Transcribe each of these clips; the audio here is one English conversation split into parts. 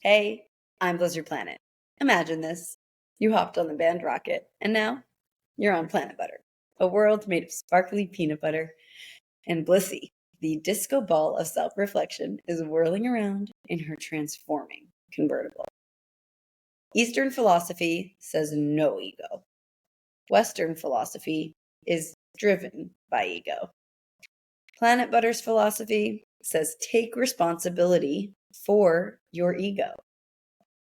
Hey, I'm Blizzard Planet. Imagine this. You hopped on the band rocket, and now you're on Planet Butter, a world made of sparkly peanut butter. And Blissi, the disco ball of self reflection, is whirling around in her transforming convertible. Eastern philosophy says no ego. Western philosophy is driven by ego. Planet Butter's philosophy says take responsibility for your ego.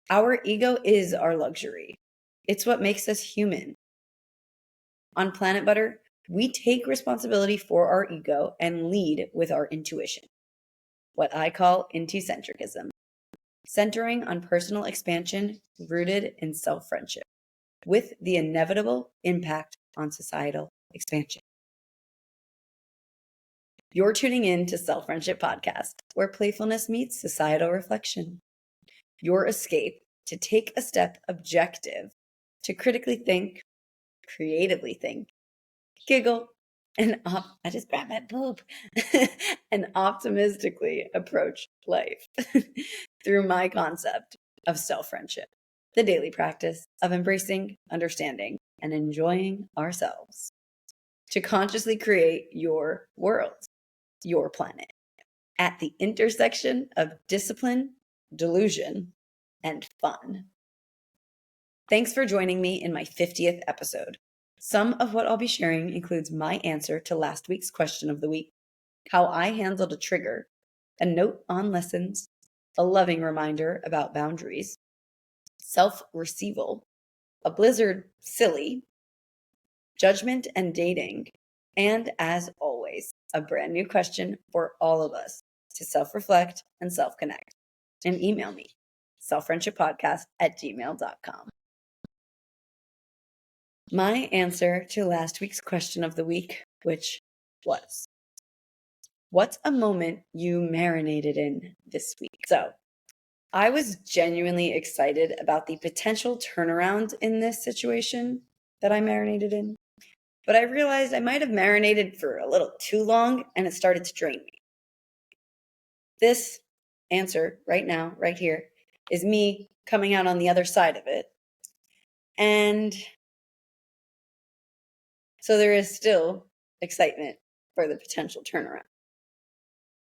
Our ego is our luxury. It's what makes us human. On Planet Butter, we take responsibility for our ego and lead with our intuition, what I call Intucentricism, centering on personal expansion rooted in self-friendship, with the inevitable impact on societal expansion. You're tuning in to Self-Friendship Podcast, where playfulness meets societal reflection. Your escape to take a step objective, to critically think, creatively think, giggle, and I just grabbed my boob, and optimistically approach life through my concept of self-friendship, the daily practice of embracing, understanding, and enjoying ourselves to consciously create your world, your planet, at the intersection of discipline, delusion, and fun. Thanks for joining me in my 50th episode. Some of what I'll be sharing includes my answer to last week's question of the week, how I handled a trigger, a note on lessons, a loving reminder about boundaries, self-receival, a blizzard silly, judgment and dating, and as always, a brand new question for all of us to self-reflect and self-connect. And email me, selfriendshippodcast@gmail.com. My answer to last week's question of the week, which was, what's a moment you marinated in this week? So I was genuinely excited about the potential turnaround in this situation that I marinated in, but I realized I might have marinated for a little too long and it started to drain me. This answer right now, right here, is me coming out on the other side of it. And so there is still excitement for the potential turnaround.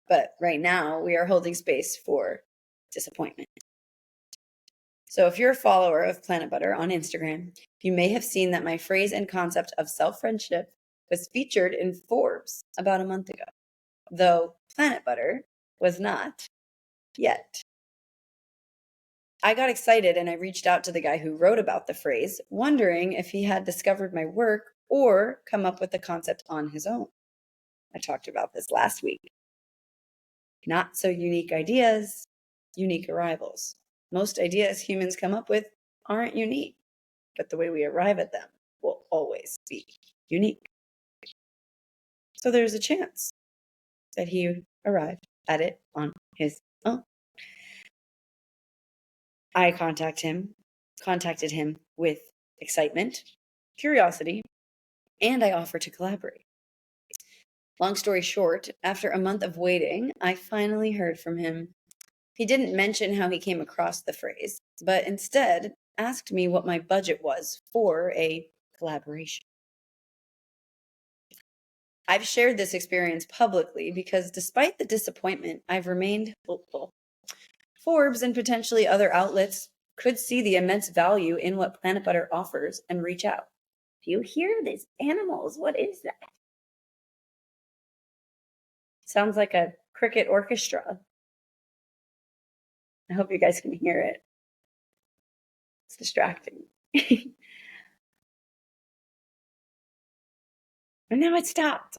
But right now, we are holding space for disappointment. So if you're a follower of Planet Butter on Instagram, you may have seen that my phrase and concept of self-friendship was featured in Forbes about a month ago, though Planet Butter was not yet. I got excited and I reached out to the guy who wrote about the phrase, wondering if he had discovered my work or come up with the concept on his own. I talked about this last week. Not so unique ideas, unique arrivals. Most ideas humans come up with aren't unique, but the way we arrive at them will always be unique. So there's a chance that he arrived at it on his own. I contacted him with excitement, curiosity, and I offered to collaborate. Long story short, after a month of waiting, I finally heard from him. He didn't mention how he came across the phrase, but instead asked me what my budget was for a collaboration. I've shared this experience publicly because despite the disappointment, I've remained hopeful. Forbes and potentially other outlets could see the immense value in what Planet Butter offers and reach out. Do you hear these animals? What is that? Sounds like a cricket orchestra. I hope you guys can hear it. It's distracting. And now it stopped.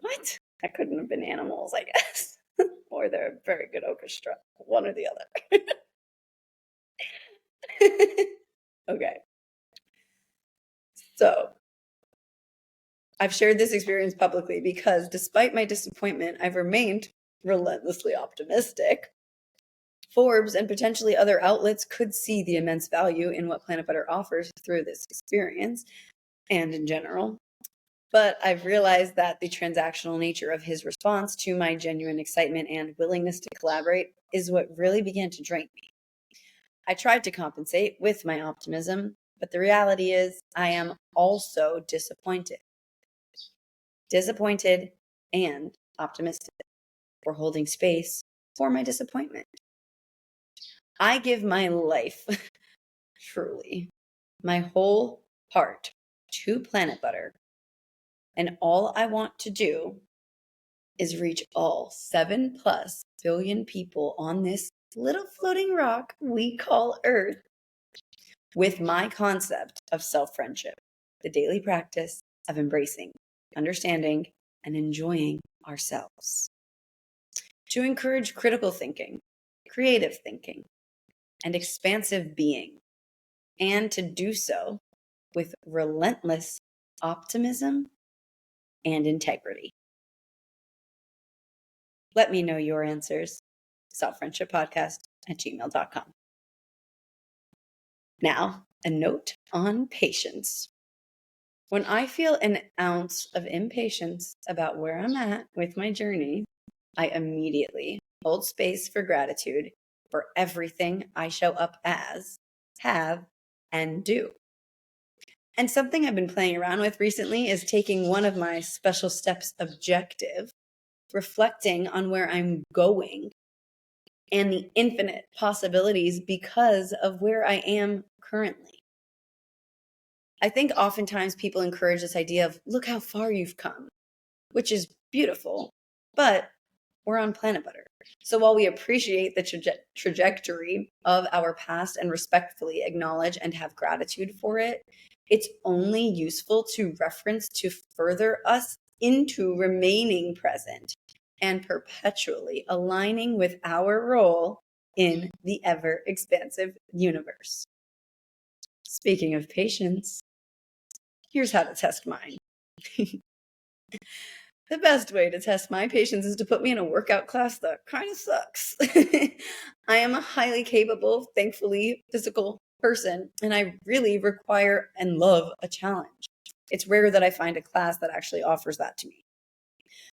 What? That couldn't have been animals, I guess. Or they're a very good orchestra. One or the other. Okay. So I've shared this experience publicly because despite my disappointment, I've remained relentlessly optimistic. Forbes and potentially other outlets could see the immense value in what Planet Butter offers through this experience and in general. But I've realized that the transactional nature of his response to my genuine excitement and willingness to collaborate is what really began to drain me. I tried to compensate with my optimism, but the reality is I am also disappointed. Disappointed and optimistic. We're holding space for my disappointment. I give my life, truly, my whole heart to Planit Butter. And all I want to do is reach all 7+ billion people on this little floating rock we call Earth with my concept of self-friendship, the daily practice of embracing, understanding, and enjoying ourselves. To encourage critical thinking, creative thinking, and expansive being, and to do so with relentless optimism and integrity. Let me know your answers. selffriendshippodcast@gmail.com. Now, a note on patience. When I feel an ounce of impatience about where I'm at with my journey, I immediately hold space for gratitude for everything I show up as, have, and do. And something I've been playing around with recently is taking one of my special steps objective, reflecting on where I'm going and the infinite possibilities because of where I am currently. I think oftentimes people encourage this idea of, look how far you've come, which is beautiful, but we're on Planit Butter. So while we appreciate the trajectory of our past and respectfully acknowledge and have gratitude for it, it's only useful to reference to further us into remaining present and perpetually aligning with our role in the ever-expansive universe. Speaking of patience, here's how to test mine. The best way to test my patience is to put me in a workout class that kind of sucks. I am a highly capable, thankfully, physical person, and I really require and love a challenge. It's rare that I find a class that actually offers that to me.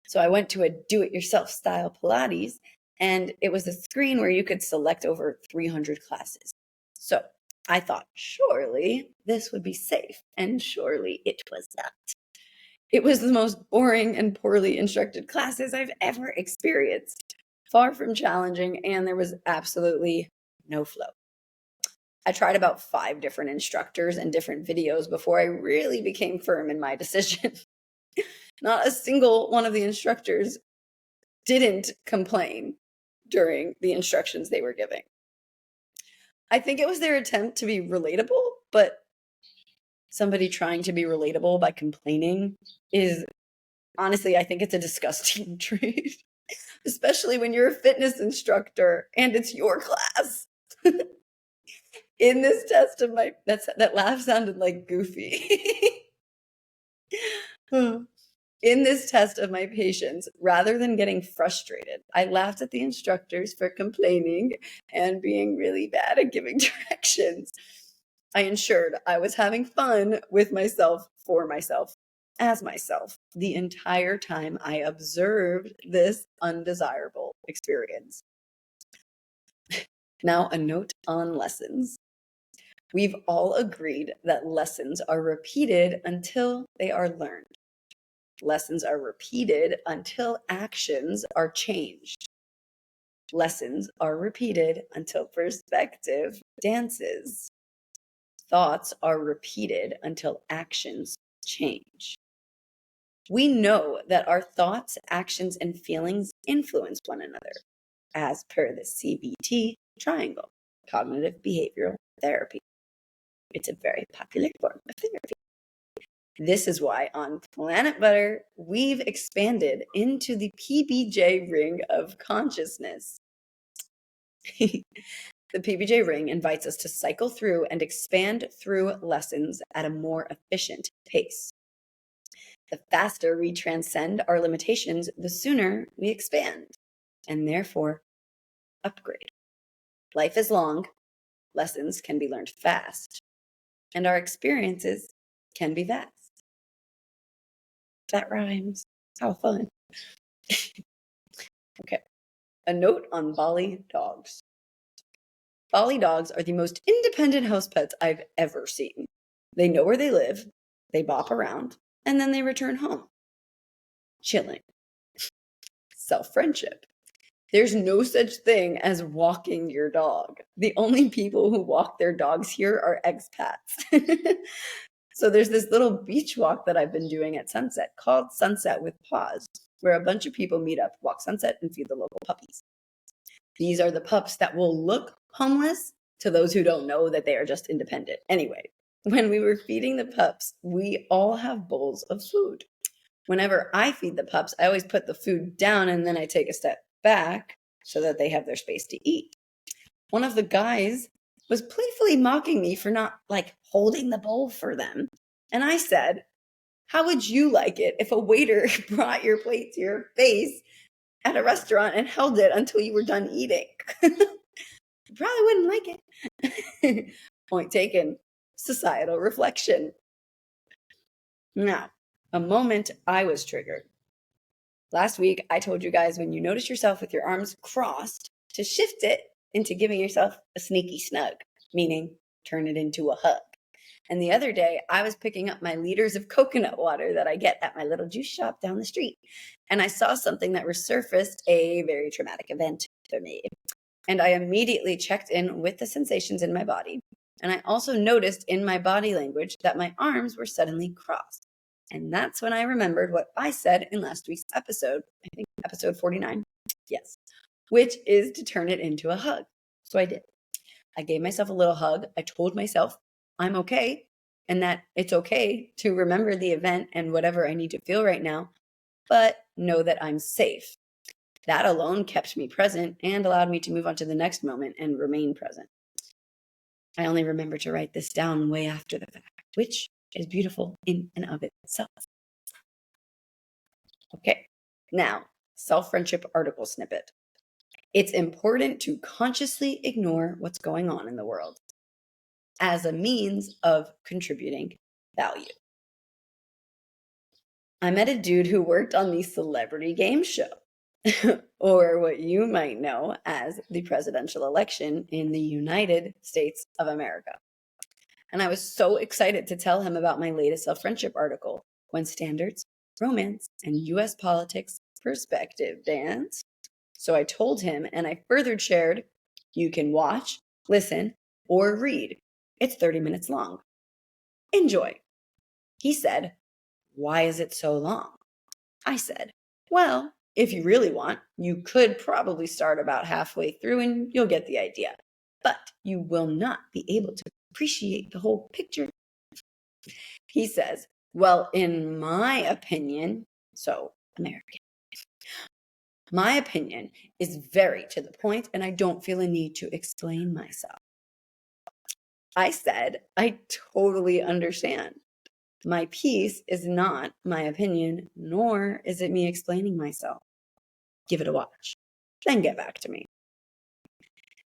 So I went to a do-it-yourself style Pilates, and it was a screen where you could select over 300 classes. So I thought, surely this would be safe, and surely it was not. It was the most boring and poorly instructed classes I've ever experienced. Far from challenging, and there was absolutely no flow. I tried about 5 different instructors and different videos before I really became firm in my decision. Not a single one of the instructors didn't complain during the instructions they were giving. I think it was their attempt to be relatable, but somebody trying to be relatable by complaining is, honestly, I think it's a disgusting trait, especially when you're a fitness instructor and it's your class. In this test of my, that laugh sounded like Goofy. In this test of my patience, rather than getting frustrated, I laughed at the instructors for complaining and being really bad at giving directions. I ensured I was having fun with myself, for myself, as myself, the entire time I observed this undesirable experience. Now, a note on lessons. We've all agreed that lessons are repeated until they are learned. Lessons are repeated until actions are changed. Lessons are repeated until perspective dances. Thoughts are repeated until actions change. We know that our thoughts, actions, and feelings influence one another, as per the CBT triangle, cognitive behavioral therapy. It's a very popular form of therapy. This is why on Planit Butter, we've expanded into the PBJ ring of consciousness. The PBJ ring invites us to cycle through and expand through lessons at a more efficient pace. The faster we transcend our limitations, the sooner we expand, and therefore upgrade. Life is long, lessons can be learned fast, and our experiences can be vast. That rhymes. How fun. Okay. A note on Bali dogs. Collie dogs are the most independent house pets I've ever seen. They know where they live, they bop around, and then they return home. Chilling. Self-friendship. There's no such thing as walking your dog. The only people who walk their dogs here are expats. So there's this little beach walk that I've been doing at sunset called Sunset with Paws, where a bunch of people meet up, walk sunset, and feed the local puppies. These are the pups that will look homeless to those who don't know that they are just independent. Anyway, when we were feeding the pups, we all have bowls of food. Whenever I feed the pups, I always put the food down and then I take a step back so that they have their space to eat. One of the guys was playfully mocking me for not holding the bowl for them. And I said, how would you like it if a waiter brought your plate to your face at a restaurant and held it until you were done eating? You probably wouldn't like it. Point taken. Societal reflection. Now, a moment I was triggered. Last week, I told you guys when you notice yourself with your arms crossed to shift it into giving yourself a sneaky snug, meaning turn it into a hug. And the other day, I was picking up my liters of coconut water that I get at my little juice shop down the street. And I saw something that resurfaced a very traumatic event for me. And I immediately checked in with the sensations in my body. And I also noticed in my body language that my arms were suddenly crossed. And that's when I remembered what I said in last week's episode, I think episode 49. Yes, which is to turn it into a hug. So I did. I gave myself a little hug. I told myself I'm okay and that it's okay to remember the event and whatever I need to feel right now, but know that I'm safe. That alone kept me present and allowed me to move on to the next moment and remain present. I only remember to write this down way after the fact, which is beautiful in and of itself. Okay, now, self-friendship article snippet. It's important to consciously ignore what's going on in the world as a means of contributing value. I met a dude who worked on the celebrity game show, or what you might know as the presidential election in the United States of America. And I was so excited to tell him about my latest self-friendship article, When Standards, Romance, and U.S. Politics Perspective Dance. So I told him, and I further shared, you can watch, listen, or read. It's 30 minutes long. Enjoy. He said, why is it so long? I said, well, if you really want, you could probably start about halfway through and you'll get the idea. But you will not be able to appreciate the whole picture. He says, well, in my opinion, so American, my opinion is very to the point and I don't feel a need to explain myself. I said, I totally understand. My piece is not my opinion, nor is it me explaining myself. Give it a watch, then get back to me.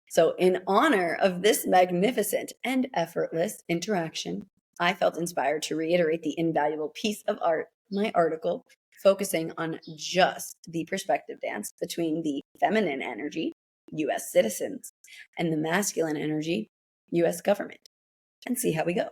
So in honor of this magnificent and effortless interaction, I felt inspired to reiterate the invaluable piece of art, my article, focusing on just the perspective dance between the feminine energy, U.S. citizens, and the masculine energy, U.S. government, and see how we go.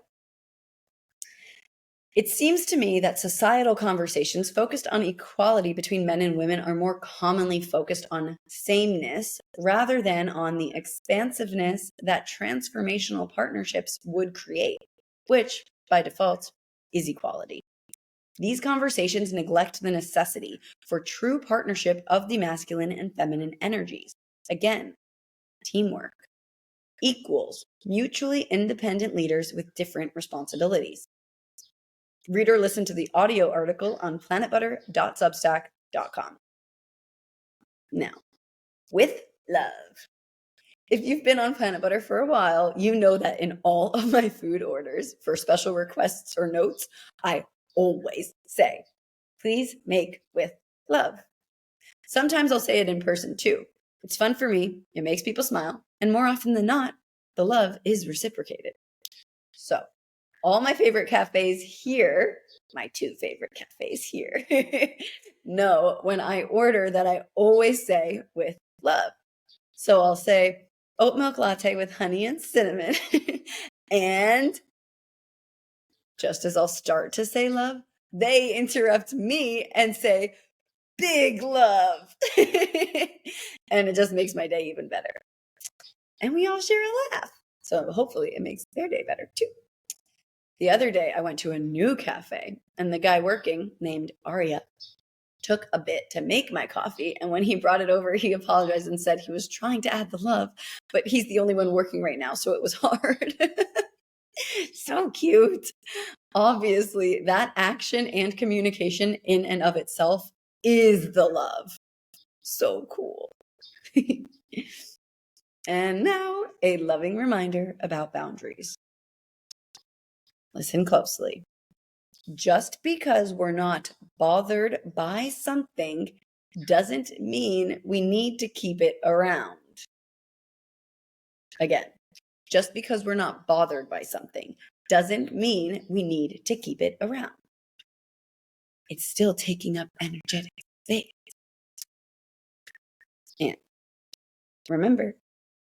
It seems to me that societal conversations focused on equality between men and women are more commonly focused on sameness rather than on the expansiveness that transformational partnerships would create, which, by default, is equality. These conversations neglect the necessity for true partnership of the masculine and feminine energies. Again, teamwork equals mutually independent leaders with different responsibilities. Read or listen to the audio article on planetbutter.substack.com. Now, with love. If you've been on Planet Butter for a while, you know that in all of my food orders for special requests or notes, I always say, please make with love. Sometimes I'll say it in person too. It's fun for me, it makes people smile, and more often than not, the love is reciprocated. So, all my favorite cafes here, my two favorite cafes here, know when I order that I always say with love. So I'll say, oat milk latte with honey and cinnamon. And just as I'll start to say love, they interrupt me and say, big love. And it just makes my day even better. And we all share a laugh. So hopefully it makes their day better too. The other day I went to a new cafe and the guy working, named Arya, took a bit to make my coffee. And when he brought it over, he apologized and said he was trying to add the love, but he's the only one working right now, so it was hard. So cute. Obviously, that action and communication in and of itself is the love. So cool. And now, a loving reminder about boundaries. Listen closely. Just because we're not bothered by something doesn't mean we need to keep it around. Again, just because we're not bothered by something doesn't mean we need to keep it around. It's still taking up energetic space. And remember,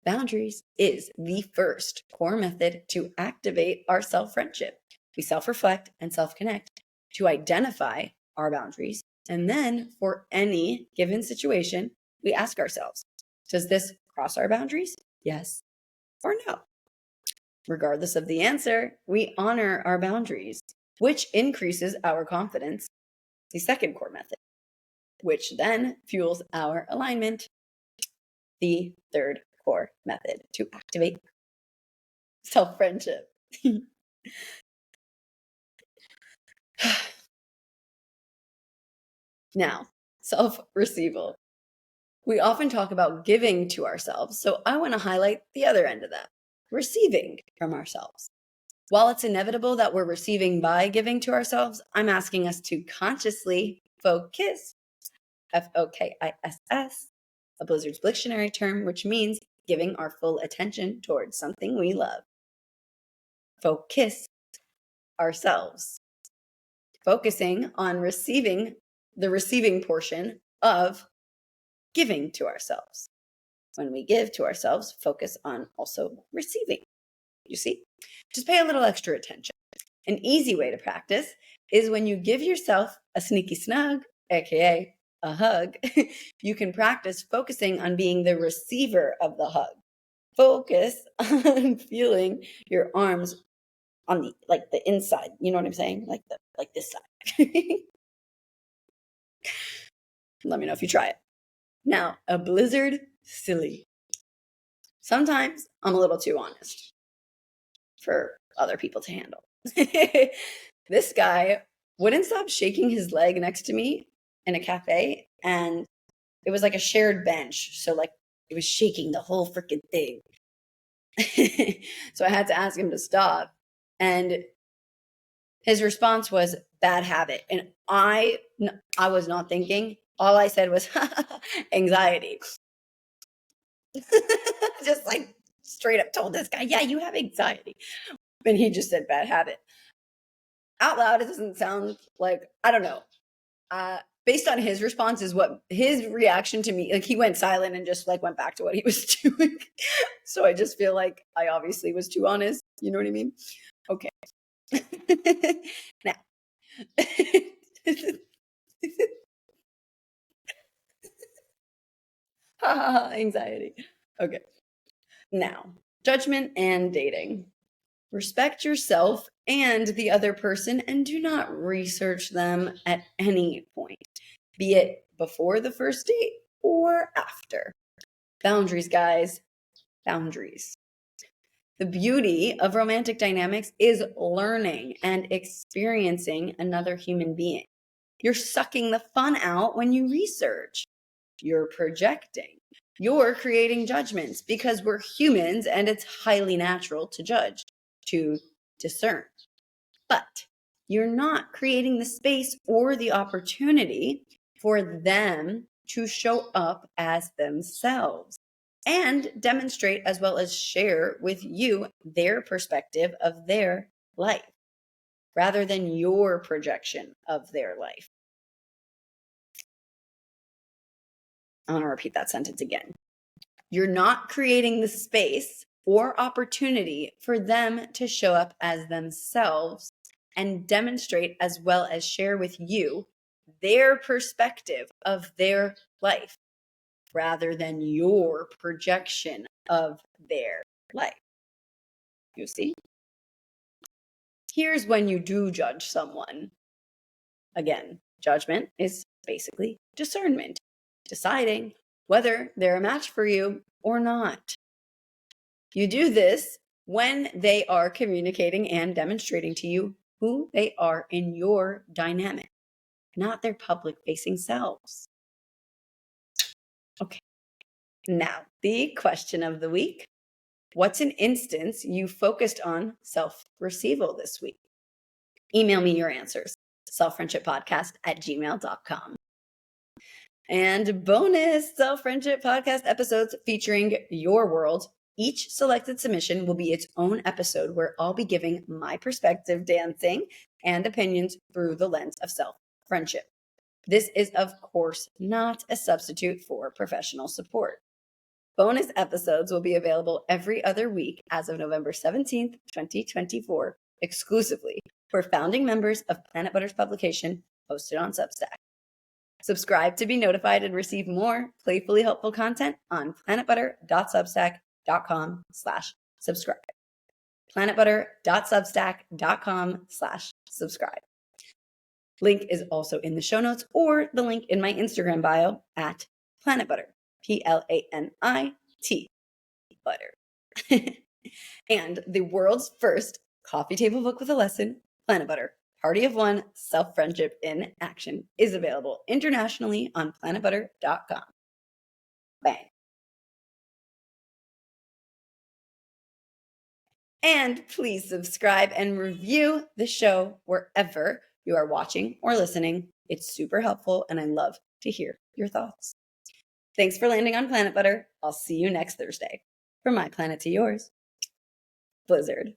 boundaries is the first core method to activate our self-friendship. We self-reflect and self-connect to identify our boundaries. And then for any given situation, we ask ourselves, does this cross our boundaries? Yes or no? Regardless of the answer, we honor our boundaries, which increases our confidence, the second core method, which then fuels our alignment, the third core method to activate self-friendship. Now, self-receival. We often talk about giving to ourselves, so I want to highlight the other end of that, receiving from ourselves. While it's inevitable that we're receiving by giving to ourselves, I'm asking us to consciously focus, F-O-K-I-S-S, a Blizzard's dictionary term, which means giving our full attention towards something we love. Focus ourselves. Focusing on receiving the receiving portion of giving to ourselves. When we give to ourselves, focus on also receiving. You see? Just pay a little extra attention. An easy way to practice is when you give yourself a sneaky snug, aka a hug, you can practice focusing on being the receiver of the hug. Focus on feeling your arms on the inside. You know what I'm saying? Like this side. Let me know if you try it. Now, a Blizzard silly. Sometimes I'm a little too honest for other people to handle. This guy wouldn't stop shaking his leg next to me in a cafe, and it was like a shared bench. So like it was shaking the whole freaking thing. So I had to ask him to stop. And his response was bad habit. And I was not thinking. All I said was anxiety. Just like straight up told this guy, yeah, you have anxiety. And he just said bad habit. Out loud, it doesn't sound like, I don't know. Based on his response is what his reaction to me, like he went silent and just like went back to what he was doing. So I just feel like I obviously was too honest. You know what I mean? Okay. Now. Anxiety. Okay. Now, judgment and dating. Respect yourself and the other person and do not research them at any point, be it before the first date or after. Boundaries, guys. Boundaries. The beauty of romantic dynamics is learning and experiencing another human being. You're sucking the fun out when you research. You're projecting. You're creating judgments because we're humans and it's highly natural to judge, to discern. But you're not creating the space or the opportunity for them to show up as themselves and demonstrate as well as share with you their perspective of their life rather than your projection of their life. I want to repeat that sentence again. You're not creating the space or opportunity for them to show up as themselves and demonstrate as well as share with you their perspective of their life rather than your projection of their life. You see? Here's when you do judge someone. Again, judgment is basically discernment, deciding whether they're a match for you or not. You do this when they are communicating and demonstrating to you who they are in your dynamic, not their public facing selves. Okay, now the question of the week. What's an instance you focused on self-receival this week? Email me your answers, selffriendshippodcast@gmail.com. And bonus self-friendship podcast episodes featuring your world. Each selected submission will be its own episode where I'll be giving my perspective, dancing, and opinions through the lens of self-friendship. This is, of course, not a substitute for professional support. Bonus episodes will be available every other week as of November 17th, 2024, exclusively for founding members of Planit Butter's publication hosted on Substack. Subscribe to be notified and receive more playfully helpful content on planetbutter.substack.com/subscribe. planetbutter.substack.com/subscribe. Link is also in the show notes or the link in my Instagram bio at Planit Butter. PLANIT Butter. And the world's first coffee table book with a lesson, Planit Butter, Party of One, Self-Friendship in Action, is available internationally on planetbutter.com. Bang. And please subscribe and review the show wherever you are watching or listening. It's super helpful, and I love to hear your thoughts. Thanks for landing on Planit Butter. I'll see you next Thursday. From my planet to yours, Blizzard.